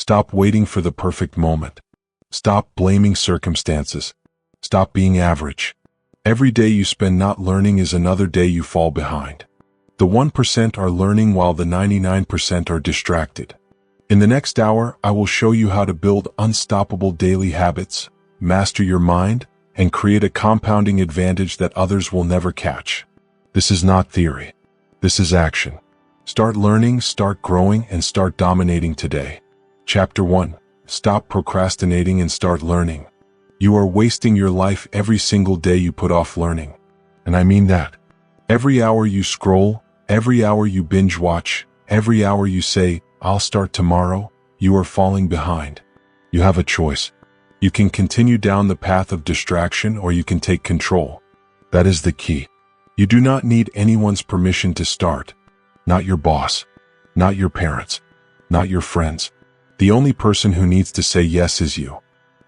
Stop waiting for the perfect moment. Stop blaming circumstances. Stop being average. Every day you spend not learning is another day you fall behind. The 1% are learning while the 99% are distracted. In the next hour, I will show you how to build unstoppable daily habits, master your mind, and create a compounding advantage that others will never catch. This is not theory. This is action. Start learning, start growing, and start dominating today. Chapter 1. Stop procrastinating and start learning. You are wasting your life every single day you put off learning. And I mean that. Every hour you scroll, every hour you binge watch, every hour you say, "I'll start tomorrow," you are falling behind. You have a choice. You can continue down the path of distraction or you can take control. That is the key. You do not need anyone's permission to start. Not your boss. Not your parents. Not your friends. The only person who needs to say yes is you.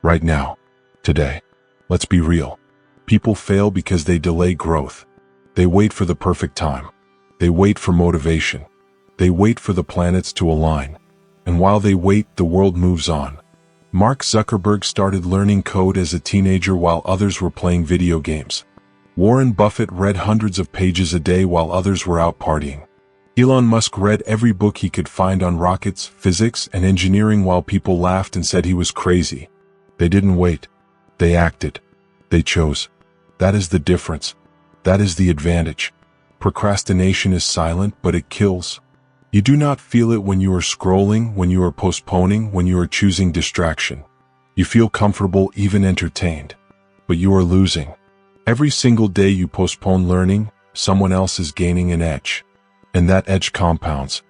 Right now. Today. Let's be real. People fail because they delay growth. They wait for the perfect time. They wait for motivation. They wait for the planets to align. And while they wait, the world moves on. Mark Zuckerberg started learning code as a teenager while others were playing video games. Warren Buffett read hundreds of pages a day while others were out partying. Elon Musk read every book he could find on rockets, physics, and engineering while people laughed and said he was crazy. They didn't wait. They acted. They chose. That is the difference. That is the advantage. Procrastination is silent, but it kills. You do not feel it when you are scrolling, when you are postponing, when you are choosing distraction. You feel comfortable, even entertained. But you are losing. Every single day you postpone learning, someone else is gaining an edge. And that edge compounds.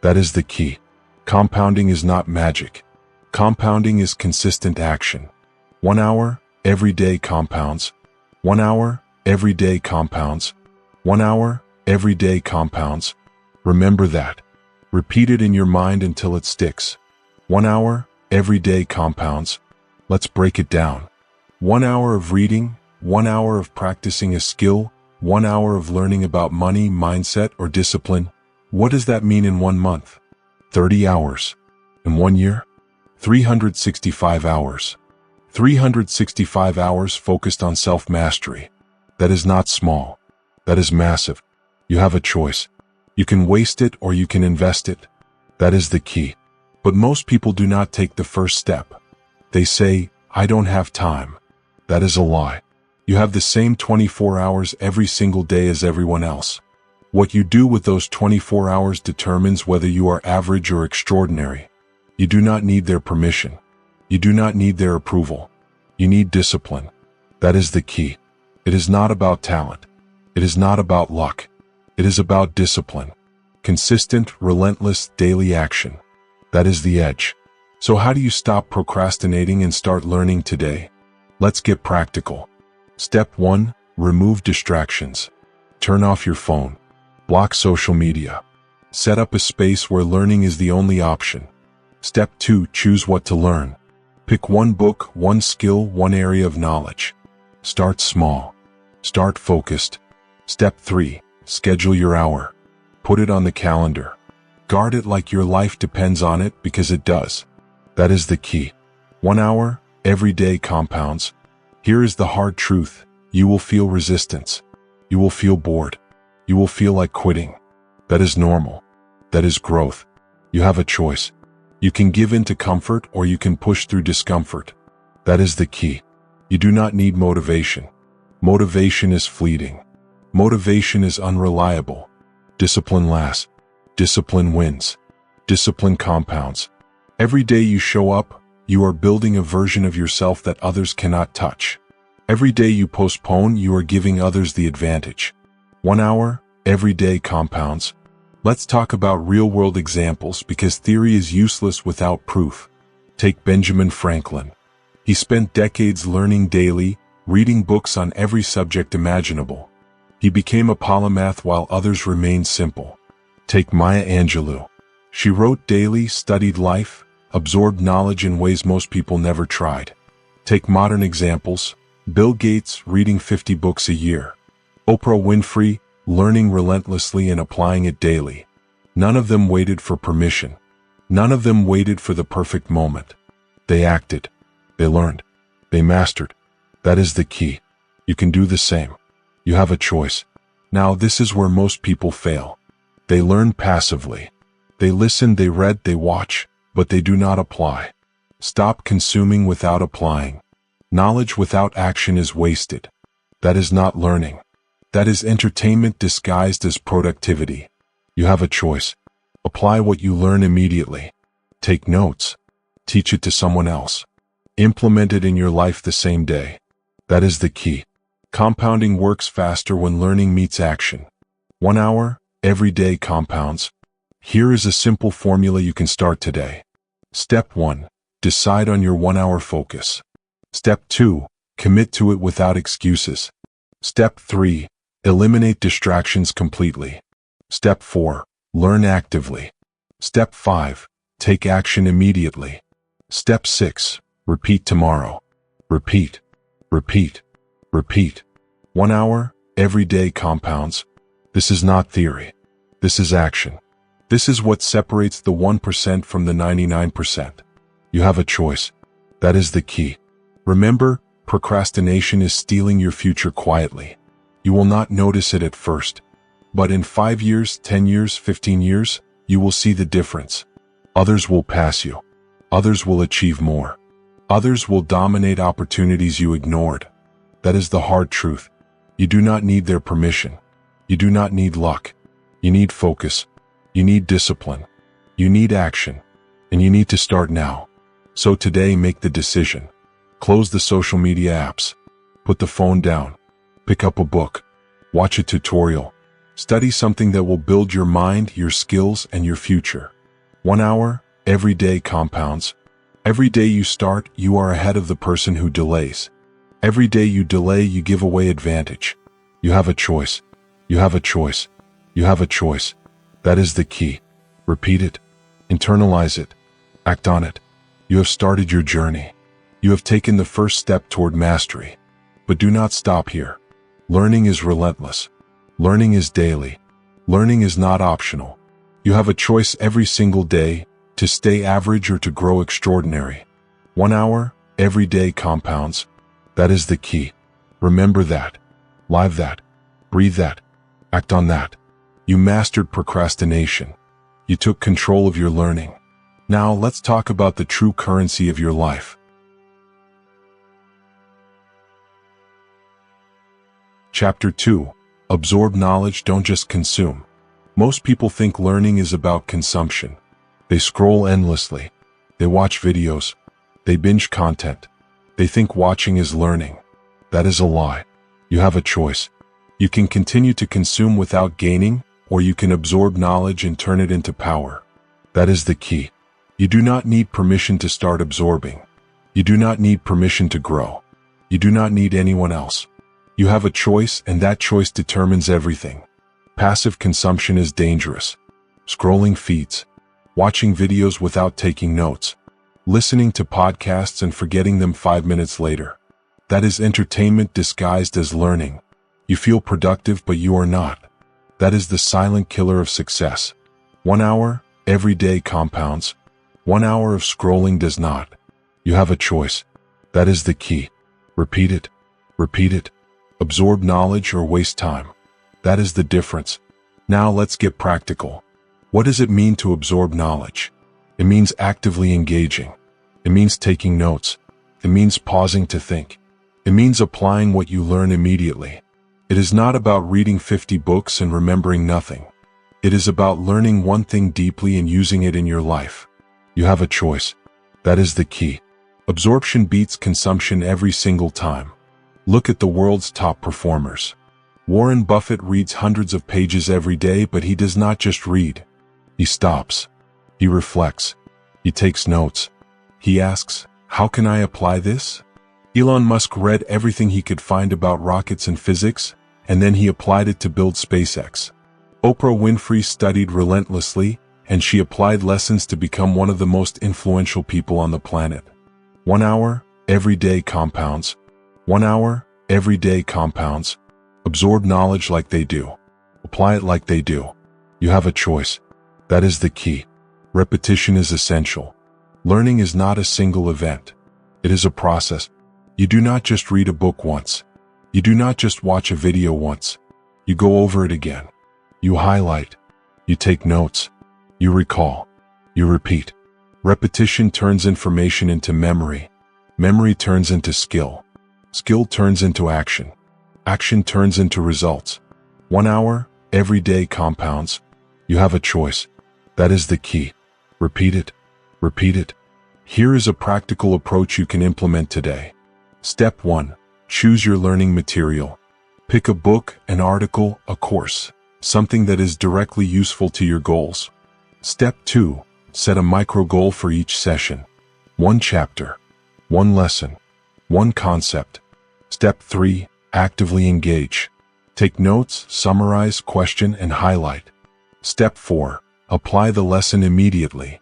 That is the key. Compounding is not magic. Compounding is consistent action. 1 hour, every day compounds. 1 hour, every day compounds. 1 hour, every day compounds. Remember that. Repeat it in your mind until it sticks. 1 hour, every day compounds. Let's break it down. 1 hour of reading, 1 hour of practicing a skill, 1 hour of learning about money, mindset, or discipline. What does that mean in 1 month? 30 hours. In 1 year? 365 hours. 365 hours focused on self-mastery. That is not small. That is massive. You have a choice. You can waste it or you can invest it. That is the key. But most people do not take the first step. They say, "I don't have time." That is a lie. You have the same 24 hours every single day as everyone else. What you do with those 24 hours determines whether you are average or extraordinary. You do not need their permission. You do not need their approval. You need discipline. That is the key. It is not about talent. It is not about luck. It is about discipline. Consistent, relentless, daily action. That is the edge. So how do you stop procrastinating and start learning today? Let's get practical. Step 1. Remove distractions. Turn off your phone. Block social media. Set up a space where learning is the only option. Step 2. Choose what to learn. Pick one book, one skill, one area of knowledge. Start small. Start focused. Step 3. Schedule your hour. Put it on the calendar. Guard it like your life depends on it, because it does. That is the key. 1 hour, every day compounds. Here is the hard truth. You will feel resistance. You will feel bored. You will feel like quitting. That is normal. That is growth. You have a choice. You can give in to comfort or you can push through discomfort. That is the key. You do not need motivation. Motivation is fleeting. Motivation is unreliable. Discipline lasts. Discipline wins. Discipline compounds. Every day you show up, you are building a version of yourself that others cannot touch. Every day you postpone, you are giving others the advantage. 1 hour, every day compounds. Let's talk about real-world examples because theory is useless without proof. Take Benjamin Franklin. He spent decades learning daily, reading books on every subject imaginable. He became a polymath while others remained simple. Take Maya Angelou. She wrote daily, studied life, absorbed knowledge in ways most people never tried. Take modern examples. Bill Gates reading 50 books a year. Oprah Winfrey learning relentlessly and applying it daily. None of them waited for permission. None of them waited for the perfect moment. They acted. They learned. They mastered. That is the key. You can do the same. You have a choice. Now, this is where most people fail. They learn passively. They listen, they read, they watch, but they do not apply. Stop consuming without applying. Knowledge without action is wasted. That is not learning. That is entertainment disguised as productivity. You have a choice. Apply what you learn immediately. Take notes. Teach it to someone else. Implement it in your life the same day. That is the key. Compounding works faster when learning meets action. 1 hour, every day compounds. Here is a simple formula you can start today. Step 1. Decide on your 1 hour focus. Step 2. Commit to it without excuses. Step 3. Eliminate distractions completely. Step 4. Learn actively. Step 5. Take action immediately. Step 6. Repeat tomorrow. Repeat. Repeat. Repeat. 1 hour, every day compounds. This is not theory. This is action. This is what separates the 1% from the 99%. You have a choice. That is the key. Remember, procrastination is stealing your future quietly. You will not notice it at first. But in 5 years, 10 years, 15 years, you will see the difference. Others will pass you. Others will achieve more. Others will dominate opportunities you ignored. That is the hard truth. You do not need their permission. You do not need luck. You need focus. You need discipline. You need action. And you need to start now. So today, make the decision. Close the social media apps. Put the phone down. Pick up a book. Watch a tutorial. Study something that will build your mind, your skills, and your future. 1 hour, every day compounds. Every day you start, you are ahead of the person who delays. Every day you delay, you give away advantage. You have a choice. You have a choice. You have a choice. That is the key. Repeat it. Internalize it. Act on it. You have started your journey. You have taken the first step toward mastery. But do not stop here. Learning is relentless. Learning is daily. Learning is not optional. You have a choice every single day to stay average or to grow extraordinary. 1 hour, every day compounds. That is the key. Remember that. Live that. Breathe that. Act on that. You mastered procrastination. You took control of your learning. Now let's talk about the true currency of your life. Chapter 2. Absorb knowledge, don't just consume. Most people think learning is about consumption. They scroll endlessly. They watch videos. They binge content. They think watching is learning. That is a lie. You have a choice. You can continue to consume without gaining, or you can absorb knowledge and turn it into power. That is the key. You do not need permission to start absorbing. You do not need permission to grow. You do not need anyone else. You have a choice, and that choice determines everything. Passive consumption is dangerous. Scrolling feeds. Watching videos without taking notes. Listening to podcasts and forgetting them 5 minutes later. That is entertainment disguised as learning. You feel productive, but you are not. That is the silent killer of success. 1 hour, every day compounds. 1 hour of scrolling does not. You have a choice. That is the key. Repeat it. Repeat it. Absorb knowledge or waste time. That is the difference. Now let's get practical. What does it mean to absorb knowledge? It means actively engaging. It means taking notes. It means pausing to think. It means applying what you learn immediately. It is not about reading 50 books and remembering nothing. It is about learning one thing deeply and using it in your life. You have a choice. That is the key. Absorption beats consumption every single time. Look at the world's top performers. Warren Buffett reads hundreds of pages every day, but he does not just read. He stops. He reflects. He takes notes. He asks, how can I apply this? Elon Musk read everything he could find about rockets and physics, and then he applied it to build SpaceX. Oprah Winfrey studied relentlessly, and she applied lessons to become one of the most influential people on the planet. 1 hour, every day compounds. 1 hour, every day compounds. Absorb knowledge like they do. Apply it like they do. You have a choice. That is the key. Repetition is essential. Learning is not a single event. It is a process. You do not just read a book once. You do not just watch a video once. You go over it again. You highlight. You take notes. You recall. You repeat. Repetition turns information into memory. Memory turns into skill. Skill turns into action. Action turns into results. 1 hour, every day compounds. You have a choice. That is the key. Repeat it. Repeat it. Here is a practical approach you can implement today. Step 1. Choose your learning material. Pick a book, an article, a course, something that is directly useful to your goals. Step 2. Set a micro goal for each session. 1 chapter. 1 lesson. 1 concept. Step 3. Actively engage. Take notes, summarize, question, and highlight. Step 4. Apply the lesson immediately.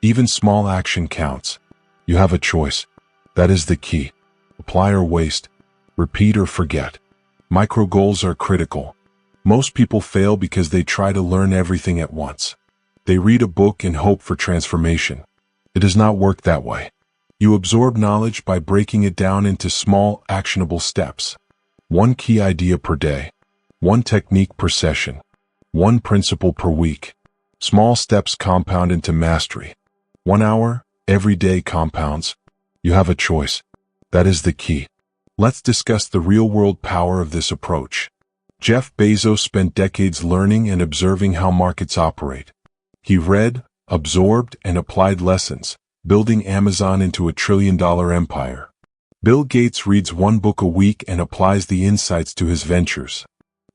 Even small action counts. You have a choice. That is the key. Apply or waste. Repeat or forget. Micro goals are critical. Most people fail because they try to learn everything at once. They read a book and hope for transformation. It does not work that way. You absorb knowledge by breaking it down into small, actionable steps. 1 key idea per day. 1 technique per session. 1 principle per week. Small steps compound into mastery. 1 hour, every day compounds. You have a choice. That is the key. Let's discuss the real-world power of this approach. Jeff Bezos spent decades learning and observing how markets operate. He read, absorbed, and applied lessons, building Amazon into a trillion-dollar empire. Bill Gates reads 1 book a week and applies the insights to his ventures.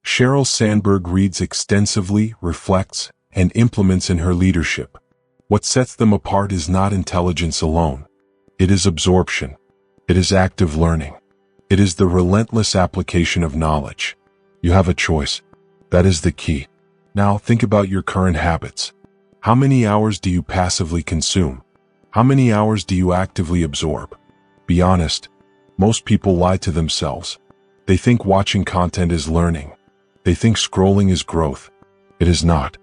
Sheryl Sandberg reads extensively, reflects, and implements in her leadership. What sets them apart is not intelligence alone. It is absorption. It is active learning. It is the relentless application of knowledge. You have a choice. That is the key. Now think about your current habits. How many hours do you passively consume? How many hours do you actively absorb? Be honest. Most people lie to themselves. They think watching content is learning. They think scrolling is growth. It is not.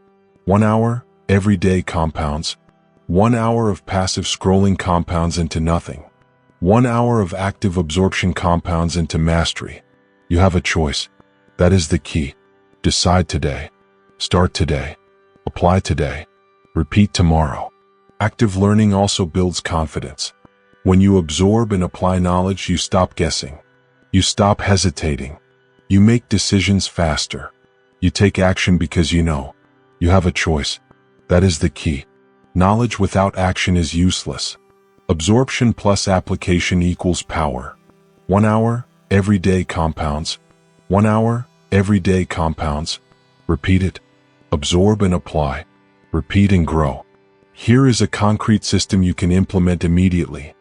1 hour, every day compounds. 1 hour of passive scrolling compounds into nothing. 1 hour of active absorption compounds into mastery. You have a choice. That is the key. Decide today. Start today. Apply today. Repeat tomorrow. Active learning also builds confidence. When you absorb and apply knowledge, you stop guessing. You stop hesitating. You make decisions faster. You take action because you know. You have a choice. That is the key. Knowledge without action is useless. Absorption plus application equals power. 1 hour, every day compounds. 1 hour, every day compounds. Repeat it. Absorb and apply. Repeat and grow. Here is a concrete system you can implement immediately.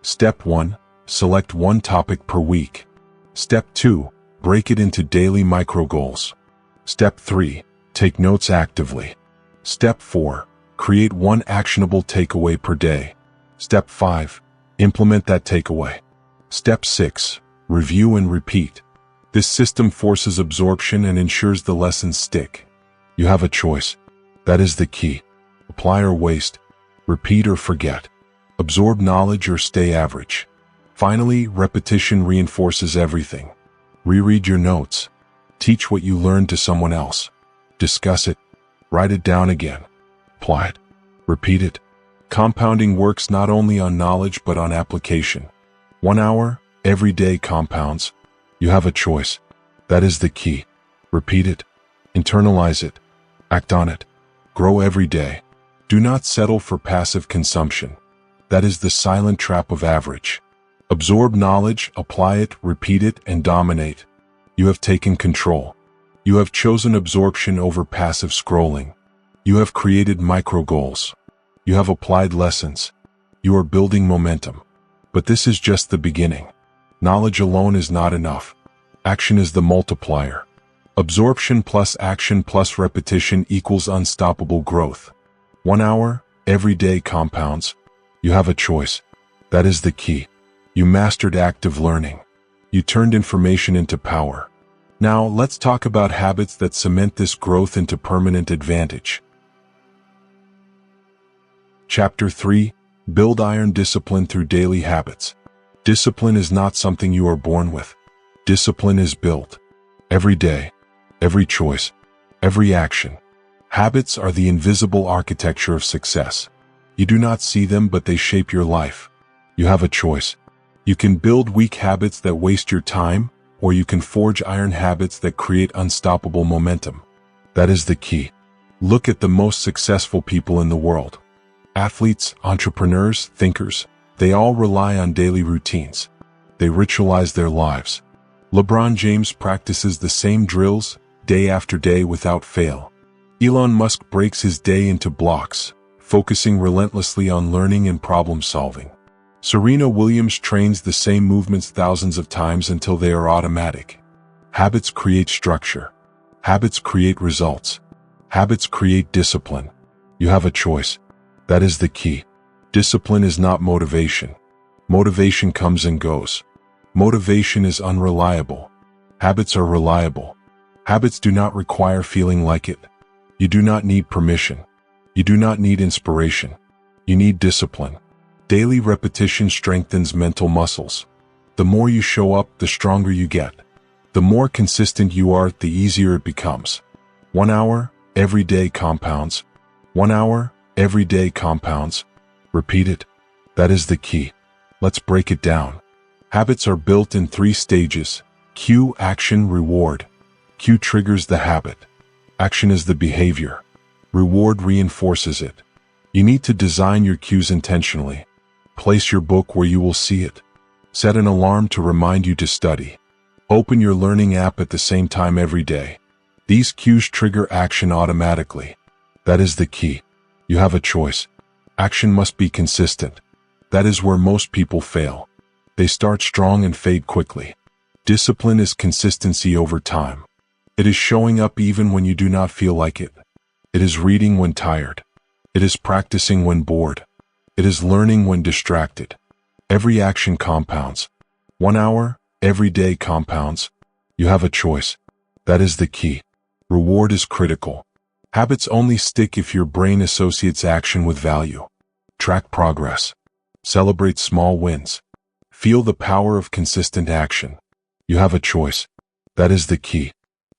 Step 1. Select 1 topic per week. Step 2. Break it into daily micro goals. Step 3. Take notes actively. Step 4. Create 1 actionable takeaway per day. Step 5. Implement that takeaway. Step 6. Review and repeat. This system forces absorption and ensures the lessons stick. You have a choice. That is the key. Apply or waste. Repeat or forget. Absorb knowledge or stay average. Finally, repetition reinforces everything. Reread your notes. Teach what you learned to someone else. Discuss it. Write it down again. Apply it. Repeat it. Compounding works not only on knowledge but on application. 1 hour, every day compounds. You have a choice. That is the key. Repeat it. Internalize it. Act on it. Grow every day. Do not settle for passive consumption. That is the silent trap of average. Absorb knowledge, apply it, repeat it, and dominate. You have taken control. You have chosen absorption over passive scrolling. You have created micro goals. You have applied lessons. You are building momentum. But this is just the beginning. Knowledge alone is not enough. Action is the multiplier. Absorption plus action plus repetition equals unstoppable growth. 1 hour, every day compounds. You have a choice. That is the key. You mastered active learning. You turned information into power. Now, let's talk about habits that cement this growth into permanent advantage. Chapter 3. Build iron discipline through daily habits. Discipline is not something you are born with. Discipline is built. Every day, every choice, every action. Habits are the invisible architecture of success. You do not see them, but they shape your life. You have a choice. You can build weak habits that waste your time, or you can forge iron habits that create unstoppable momentum. That is the key. Look at the most successful people in the world. Athletes, entrepreneurs, thinkers, they all rely on daily routines. They ritualize their lives. LeBron James practices the same drills, day after day without fail. Elon Musk breaks his day into blocks, focusing relentlessly on learning and problem solving. Serena Williams trains the same movements thousands of times until they are automatic. Habits create structure. Habits create results. Habits create discipline. You have a choice. That is the key. Discipline is not motivation. Motivation comes and goes. Motivation is unreliable. Habits are reliable. Habits do not require feeling like it. You do not need permission. You do not need inspiration. You need discipline. Daily repetition strengthens mental muscles. The more you show up, the stronger you get. The more consistent you are, the easier it becomes. 1 hour, every day compounds. 1 hour, every day compounds. Repeat it. That is the key. Let's break it down. Habits are built in 3 stages. Cue, action, reward. Cue triggers the habit. Action is the behavior. Reward reinforces it. You need to design your cues intentionally. Place your book where you will see it. Set an alarm to remind you to study. Open your learning app at the same time every day. These cues trigger action automatically. That is the key. You have a choice. Action must be consistent. That is where most people fail. They start strong and fade quickly. Discipline is consistency over time. It is showing up even when you do not feel like it. It is reading when tired. It is practicing when bored. It is learning when distracted. Every action compounds. 1 hour, every day compounds. You have a choice. That is the key. Reward is critical. Habits only stick if your brain associates action with value. Track progress. Celebrate small wins. Feel the power of consistent action. You have a choice. That is the key.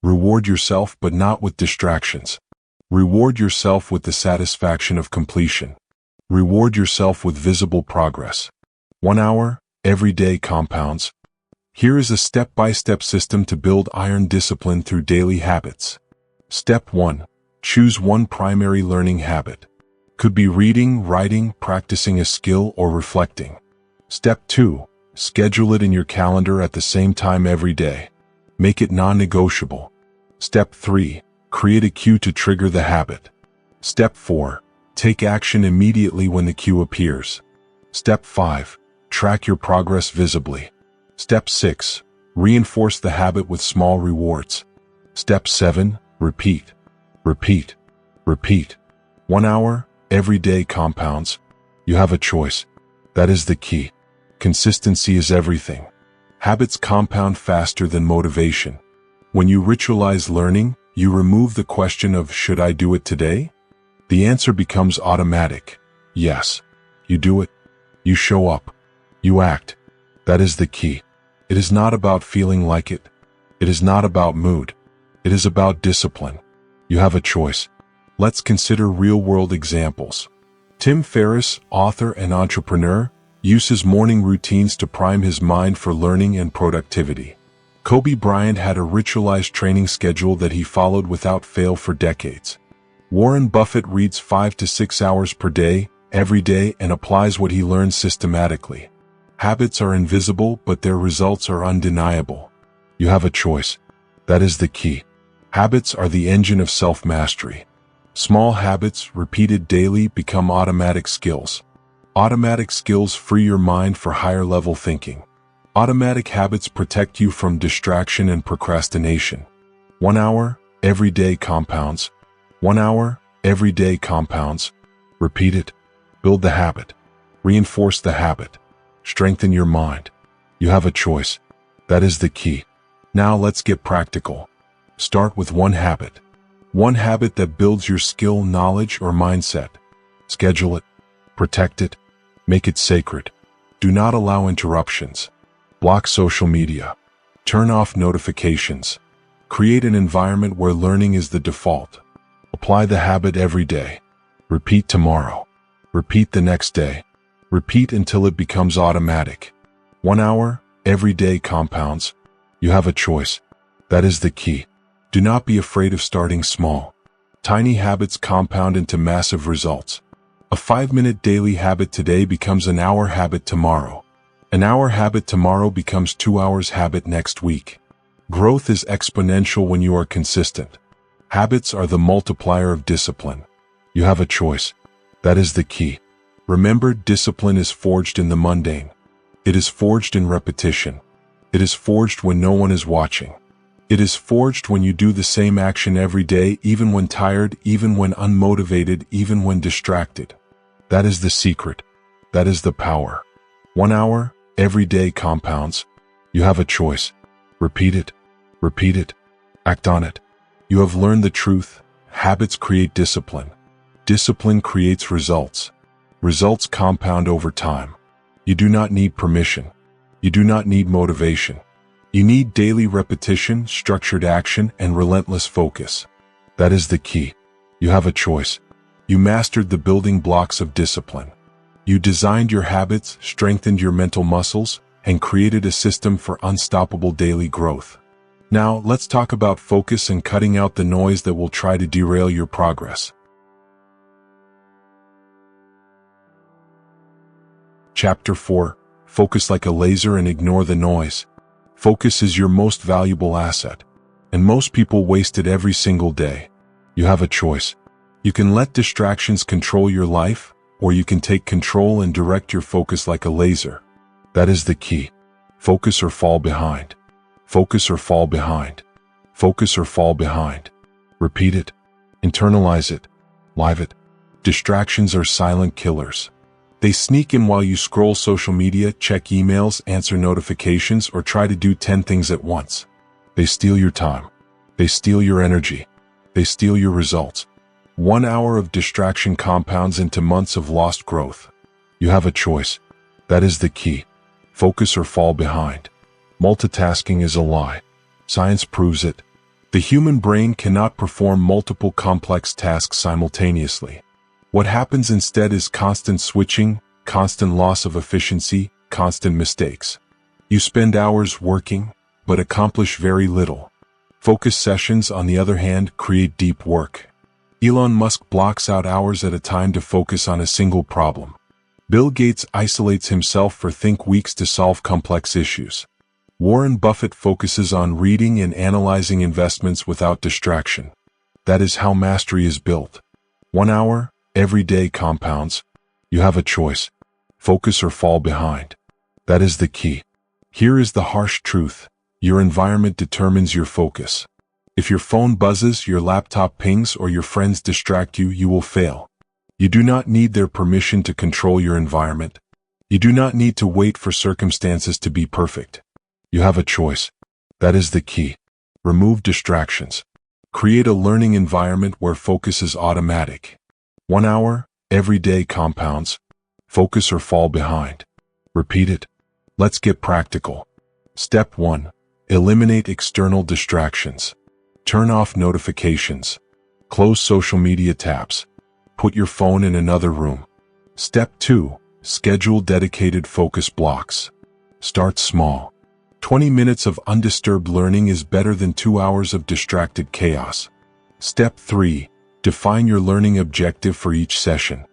Reward yourself, but not with distractions. Reward yourself with the satisfaction of completion. Reward yourself with visible progress. 1 hour, every day compounds. Here is a step-by-step system to build iron discipline through daily habits. Step 1. Choose one primary learning habit. Could be reading, writing, practicing a skill, or reflecting. Step 2. Schedule it in your calendar at the same time every day. Make it non-negotiable. Step 3. Create a cue to trigger the habit. Step 4. Take action immediately when the cue appears. Step 5. Track your progress visibly. Step 6. Reinforce the habit with small rewards. Step 7. Repeat. Repeat. Repeat. 1 hour, every day compounds. You have a choice. That is the key. Consistency is everything. Habits compound faster than motivation. When you ritualize learning, you remove the question of, should I do it today? The answer becomes automatic. Yes. You do it. You show up. You act. That is the key. It is not about feeling like it. It is not about mood. It is about discipline. You have a choice. Let's consider real-world examples. Tim Ferriss, author and entrepreneur, uses morning routines to prime his mind for learning and productivity. Kobe Bryant had a ritualized training schedule that he followed without fail for decades. Warren Buffett reads 5 to 6 hours per day, every day, and applies what he learns systematically. Habits are invisible, but their results are undeniable. You have a choice. That is the key. Habits are the engine of self-mastery. Small habits, repeated daily, become automatic skills. Automatic skills free your mind for higher-level thinking. Automatic habits protect you from distraction and procrastination. 1 hour, every day compounds. 1 hour, every day compounds. Repeat it. Build the habit. Reinforce the habit. Strengthen your mind. You have a choice. That is the key. Now let's get practical. Start with one habit. One habit that builds your skill, knowledge, or mindset. Schedule it. Protect it. Make it sacred. Do not allow interruptions. Block social media. Turn off notifications. Create an environment where learning is the default. Apply the habit every day. Repeat tomorrow. Repeat the next day. Repeat until it becomes automatic. 1 hour, every day compounds. You have a choice. That is the key. Do not be afraid of starting small. Tiny habits compound into massive results. A 5-minute daily habit today becomes an hour habit tomorrow. An hour habit tomorrow becomes 2 hours habit next week. Growth is exponential when you are consistent. Habits are the multiplier of discipline. You have a choice. That is the key. Remember, discipline is forged in the mundane. It is forged in repetition. It is forged when no one is watching. It is forged when you do the same action every day, even when tired, even when unmotivated, even when distracted. That is the secret. That is the power. 1 hour, every day compounds. You have a choice. Repeat it. Repeat it. Act on it. You have learned the truth. Habits create discipline. Discipline creates results. Results compound over time. You do not need permission. You do not need motivation. You need daily repetition, structured action, and relentless focus. That is the key. You have a choice. You mastered the building blocks of discipline. You designed your habits, strengthened your mental muscles, and created a system for unstoppable daily growth. Now, let's talk about focus and cutting out the noise that will try to derail your progress. Chapter 4. Focus like a laser and ignore the noise. Focus is your most valuable asset, and most people waste it every single day. You have a choice. You can let distractions control your life, or you can take control and direct your focus like a laser. That is the key. Focus or fall behind. Focus or fall behind. Focus or fall behind. Repeat it. Internalize it. Live it. Distractions are silent killers. They sneak in while you scroll social media, check emails, answer notifications, or try to do 10 things at once. They steal your time. They steal your energy. They steal your results. 1 hour of distraction compounds into months of lost growth. You have a choice. That is the key. Focus or fall behind. Multitasking is a lie. Science proves it. The human brain cannot perform multiple complex tasks simultaneously. What happens instead is constant switching, constant loss of efficiency, constant mistakes. You spend hours working, but accomplish very little. Focus sessions, on the other hand, create deep work. Elon Musk blocks out hours at a time to focus on a single problem. Bill Gates isolates himself for think weeks to solve complex issues. Warren Buffett focuses on reading and analyzing investments without distraction. That is how mastery is built. 1 hour, every day compounds. You have a choice. Focus or fall behind. That is the key. Here is the harsh truth. Your environment determines your focus. If your phone buzzes, your laptop pings, or your friends distract you, you will fail. You do not need their permission to control your environment. You do not need to wait for circumstances to be perfect. You have a choice. That is the key. Remove distractions. Create a learning environment where focus is automatic. 1 hour, every day compounds. Focus or fall behind. Repeat it. Let's get practical. Step 1. Eliminate external distractions. Turn off notifications. Close social media tabs. Put your phone in another room. Step 2. Schedule dedicated focus blocks. Start small. 20 minutes of undisturbed learning is better than 2 hours of distracted chaos. Step 3. Define your learning objective for each session.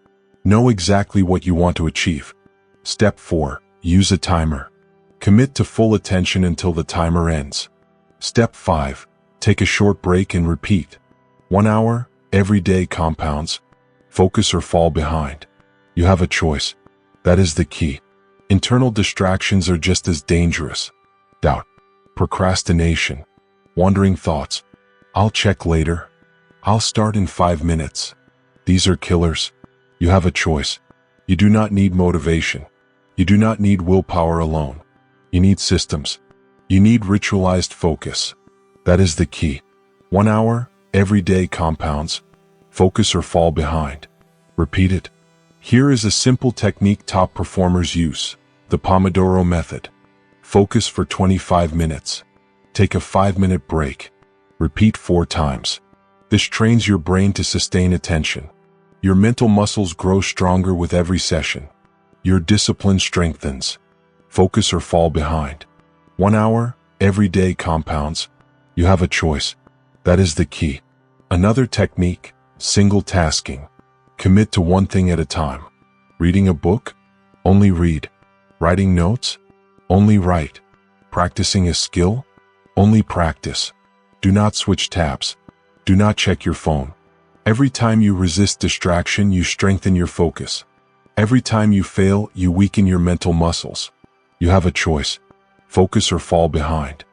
Know exactly what you want to achieve. Step 4. Use a timer. Commit to full attention until the timer ends. Step 5. Take a short break and repeat. 1 hour, every day compounds. Focus or fall behind. You have a choice. That is the key. Internal distractions are just as dangerous. Doubt, procrastination, wandering thoughts. I'll check later. I'll start in 5 minutes. These are killers. You have a choice. You do not need motivation. You do not need willpower alone. You need systems. You need ritualized focus. That is the key. 1 hour, every day compounds. Focus or fall behind. Repeat it. Here is a simple technique top performers use: the Pomodoro method. Focus for 25 minutes. Take a 5-minute break. Repeat 4 times. This trains your brain to sustain attention. Your mental muscles grow stronger with every session. Your discipline strengthens. Focus or fall behind. 1 hour, every day compounds. You have a choice. That is the key. Another technique: single tasking. Commit to one thing at a time. Reading a book? Only read. Writing notes? Only write. Practicing a skill? Only practice. Do not switch tabs. Do not check your phone. Every time you resist distraction, you strengthen your focus. Every time you fail, you weaken your mental muscles. You have a choice. Focus or fall behind.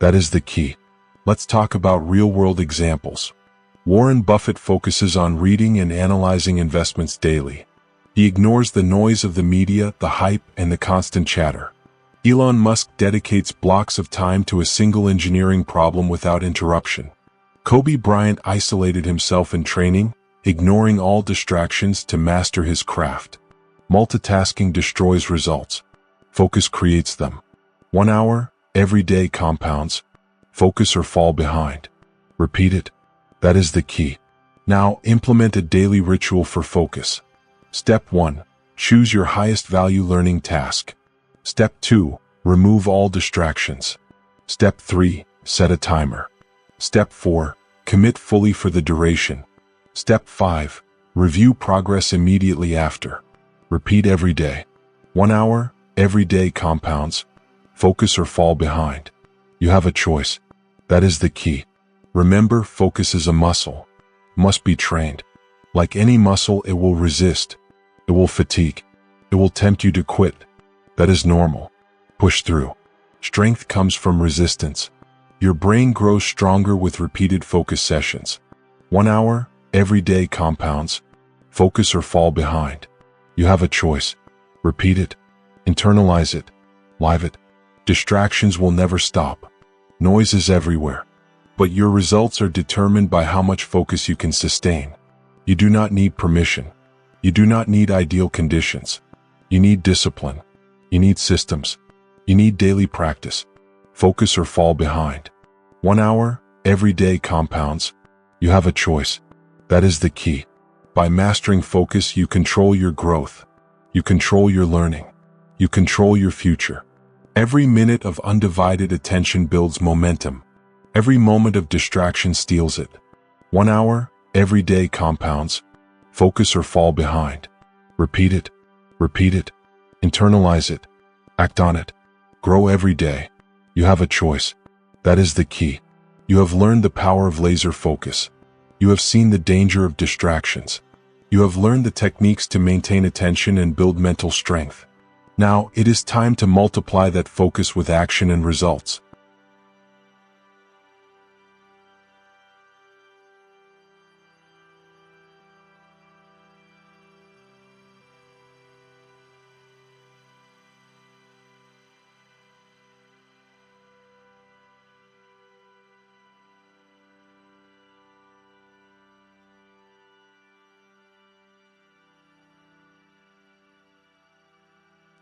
That is the key. Let's talk about real-world examples. Warren Buffett focuses on reading and analyzing investments daily. He ignores the noise of the media, the hype, and the constant chatter. Elon Musk dedicates blocks of time to a single engineering problem without interruption. Kobe Bryant isolated himself in training, ignoring all distractions to master his craft. Multitasking destroys results. Focus creates them. 1 hour, every day compounds. Focus or fall behind. Repeat it. That is the key. Now, implement a daily ritual for focus. Step 1. Choose your highest value learning task. Step 2. Remove all distractions. Step 3. Set a timer. Step 4. Commit fully for the duration. Step 5. Review progress immediately after. Repeat every day. 1 hour, every day compounds. Focus or fall behind. You have a choice. That is the key. Remember, focus is a muscle. Must be trained. Like any muscle, it will resist. It will fatigue. It will tempt you to quit. That is normal. Push through. Strength comes from resistance. Your brain grows stronger with repeated focus sessions. 1 hour, every day compounds. Focus or fall behind. You have a choice. Repeat it. Internalize it. Live it. Distractions will never stop. Noise is everywhere. But your results are determined by how much focus you can sustain. You do not need permission. You do not need ideal conditions. You need discipline. You need systems. You need daily practice. Focus or fall behind. 1 hour, every day compounds. You have a choice. That is the key. By mastering focus, you control your growth. You control your learning. You control your future. Every minute of undivided attention builds momentum. Every moment of distraction steals it. 1 hour, every day compounds. Focus or fall behind. Repeat it. Repeat it. Internalize it. Act on it. Grow every day. You have a choice. That is the key. You have learned the power of laser focus. You have seen the danger of distractions. You have learned the techniques to maintain attention and build mental strength. Now, it is time to multiply that focus with action and results.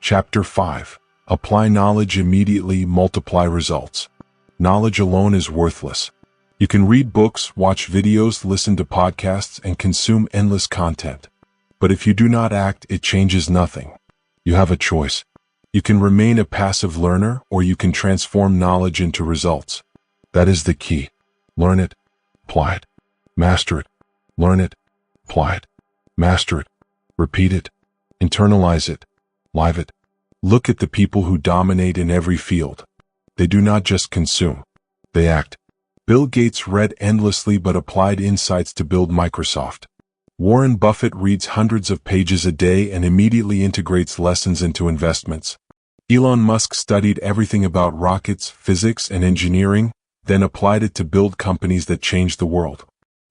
Chapter 5. Apply knowledge immediately, multiply results. Knowledge alone is worthless. You can read books, watch videos, listen to podcasts, and consume endless content. But if you do not act, it changes nothing. You have a choice. You can remain a passive learner, or you can transform knowledge into results. That is the key. Learn it. Apply it. Master it. Learn it. Apply it. Master it. Repeat it. Internalize it. Live it. Look at the people who dominate in every field. They do not just consume. They act. Bill Gates read endlessly but applied insights to build Microsoft. Warren Buffett reads hundreds of pages a day and immediately integrates lessons into investments. Elon Musk studied everything about rockets, physics, and engineering, then applied it to build companies that changed the world.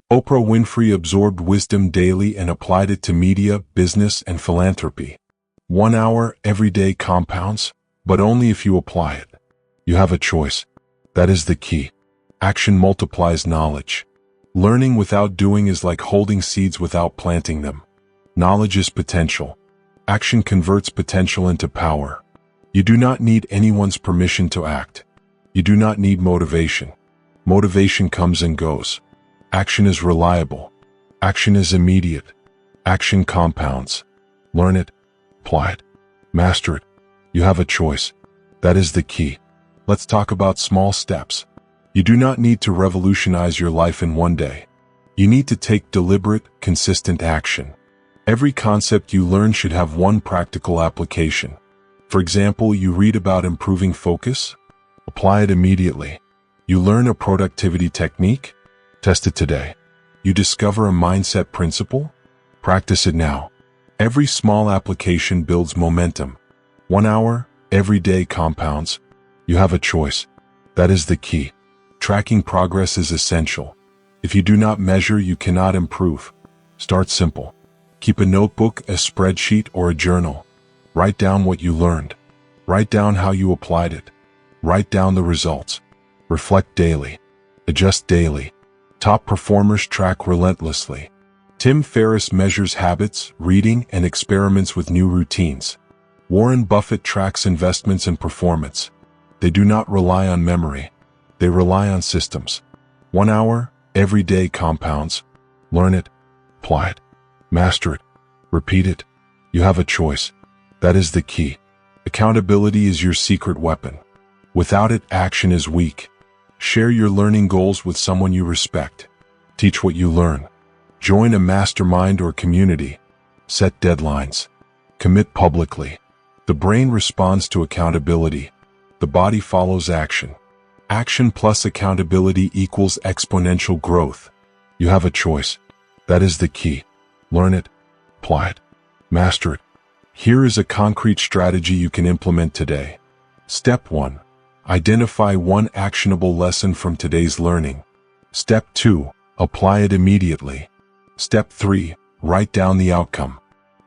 Oprah Winfrey absorbed wisdom daily and applied it to media, business, and philanthropy. 1 hour every day compounds, but only if you apply it. You have a choice. That is the key. Action multiplies knowledge. Learning without doing is like holding seeds without planting them. Knowledge is potential. Action converts potential into power. You do not need anyone's permission to act. You do not need motivation. Motivation comes and goes. Action is reliable. Action is immediate. Action compounds. Learn it. Apply it. Master it. You have a choice. That is the key. Let's talk about small steps. You do not need to revolutionize your life in one day. You need to take deliberate, consistent action. Every concept you learn should have one practical application. For example, you read about improving focus? Apply it immediately. You learn a productivity technique? Test it today. You discover a mindset principle? Practice it now. Every small application builds momentum. 1 hour, every day compounds. You have a choice. That is the key. Tracking progress is essential. If you do not measure, you cannot improve. Start simple. Keep a notebook, a spreadsheet, or a journal. Write down what you learned. Write down how you applied it. Write down the results. Reflect daily. Adjust daily. Top performers track relentlessly. Tim Ferriss measures habits, reading, and experiments with new routines. Warren Buffett tracks investments and performance. They do not rely on memory. They rely on systems. 1 hour, every day compounds. Learn it. Apply it. Master it. Repeat it. You have a choice. That is the key. Accountability is your secret weapon. Without it, action is weak. Share your learning goals with someone you respect. Teach what you learn. Join a mastermind or community. Set deadlines. Commit publicly. The brain responds to accountability. The body follows action. Action plus accountability equals exponential growth. You have a choice. That is the key. Learn it. Apply it. Master it. Here is a concrete strategy you can implement today. Step 1. Identify one actionable lesson from today's learning. Step 2. Apply it immediately. Step 3. Write down the outcome.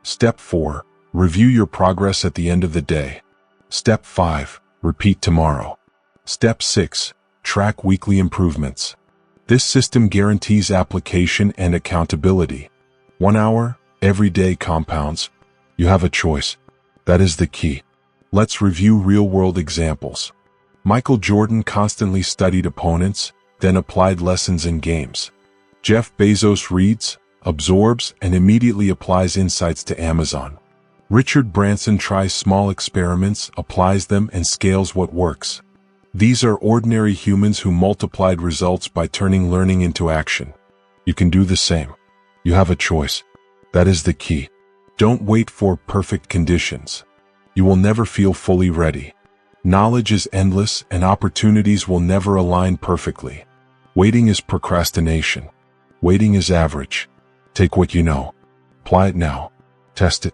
Step 4. Review your progress at the end of the day. Step 5. Repeat tomorrow. Step 6. Track weekly improvements. This system guarantees application and accountability. 1 hour, every day compounds. You have a choice. That is the key. Let's review real-world examples. Michael Jordan constantly studied opponents, then applied lessons in games. Jeff Bezos reads, absorbs, and immediately applies insights to Amazon. Richard Branson tries small experiments, applies them, and scales what works. These are ordinary humans who multiplied results by turning learning into action. You can do the same. You have a choice. That is the key. Don't wait for perfect conditions. You will never feel fully ready. Knowledge is endless and opportunities will never align perfectly. Waiting is procrastination. Waiting is average. Take what you know. Apply it now. Test it.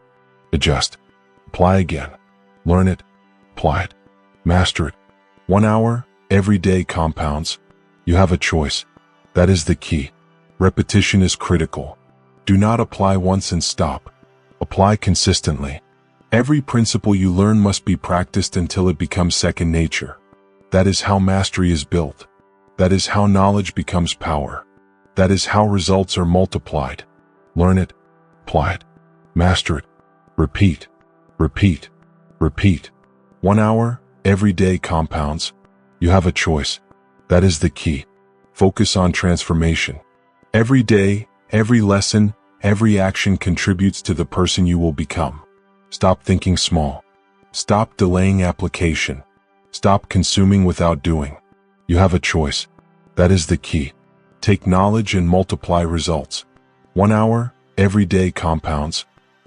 Adjust. Apply again. Learn it. Apply it. Master it. 1 hour, every day compounds. You have a choice. That is the key. Repetition is critical. Do not apply once and stop. Apply consistently. Every principle you learn must be practiced until it becomes second nature. That is how mastery is built. That is how knowledge becomes power. That is how results are multiplied. Learn it. Apply it. Master it. Repeat. Repeat. Repeat. 1 hour, every day compounds. You have a choice. That is the key. Focus on transformation. Every day, every lesson, every action contributes to the person you will become. Stop thinking small. Stop delaying application. Stop consuming without doing. You have a choice. That is the key. Take knowledge and multiply results. 1 hour, every day compounds.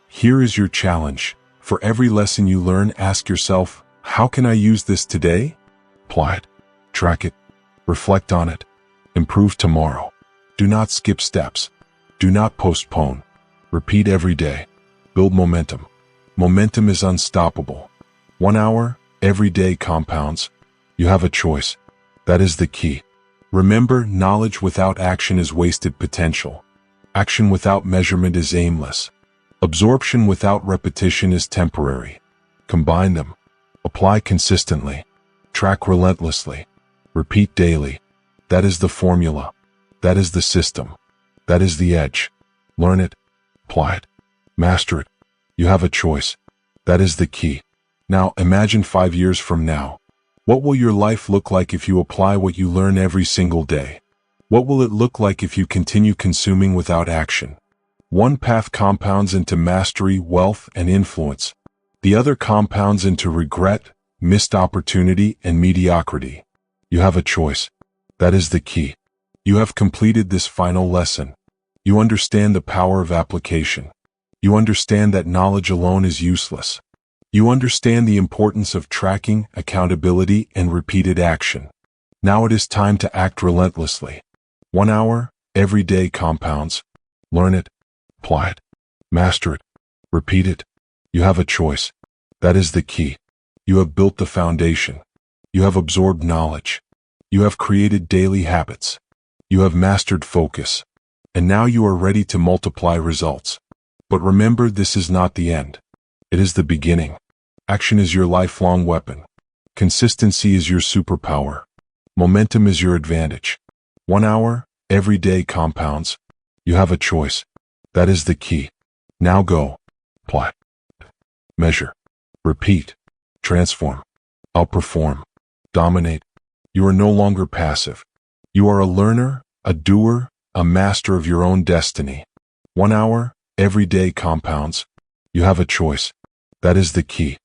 Here is your challenge. For every lesson you learn, ask yourself, how can I use this today? Apply it. Track it. Reflect on it. Improve tomorrow. Do not skip steps. Do not postpone. Repeat every day. Build momentum. Momentum is unstoppable. 1 hour, every day compounds. You have a choice. That is the key. Remember, knowledge without action is wasted potential. Action without measurement is aimless. Absorption without repetition is temporary. Combine them. Apply consistently. Track relentlessly. Repeat daily. That is the formula. That is the system. That is the edge. Learn it. Apply it. Master it. You have a choice. That is the key. Now imagine 5 years from now. What will your life look like if you apply what you learn every single day? What will it look like if you continue consuming without action? One path compounds into mastery, wealth, and influence. The other compounds into regret, missed opportunity, and mediocrity. You have a choice. That is the key. You have completed this final lesson. You understand the power of application. You understand that knowledge alone is useless. You understand the importance of tracking, accountability, and repeated action. Now it is time to act relentlessly. 1 hour, every day compounds. Learn it, apply it, master it, repeat it. You have a choice. That is the key. You have built the foundation. You have absorbed knowledge. You have created daily habits. You have mastered focus. And now you are ready to multiply results. But remember, this is not the end. It is the beginning. Action is your lifelong weapon. Consistency is your superpower. Momentum is your advantage. 1 hour, every day compounds. You have a choice. That is the key. Now go. Apply. Measure. Repeat. Transform. Outperform. Dominate. You are no longer passive. You are a learner, a doer, a master of your own destiny. 1 hour, every day compounds. You have a choice. That is the key.